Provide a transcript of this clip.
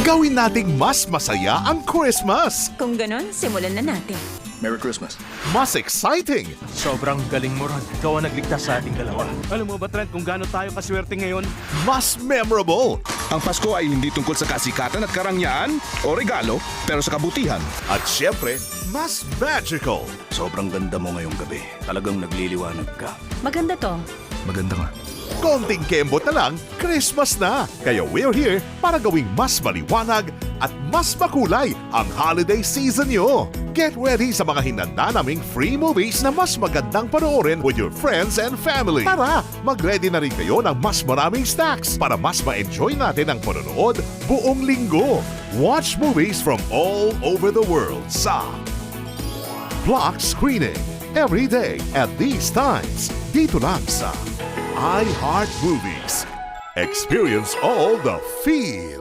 Gawin nating mas masaya ang Christmas. Kung ganon, simulan na natin. Merry Christmas. Mas exciting. Sobrang galing mo, Ron. Ikaw ang nagligtas sa ating dalawa. Alam mo ba, Trent, kung gaano tayo kaswerte ngayon? Mas memorable. Ang Pasko ay hindi tungkol sa kasikatan at karangyaan o regalo, pero sa kabutihan. At syempre, mas magical. Sobrang ganda mo ngayong gabi. Talagang nagliliwanag ka. Maganda to. Maganda nga. Konting kembot na lang, Christmas na. Kaya we're here para gawing mas maliwanag at mas makulay ang holiday season nyo. Get ready sa mga hinanda naming free movies na mas magandang panoorin with your friends and family. Tara, mag-ready na rin kayo ng mas maraming snacks para mas ma-enjoy natin ang panonood buong linggo. Watch movies from all over the world sa Block Screening every day at these times. Dito lang sa iHeart Movies. Experience all the feel.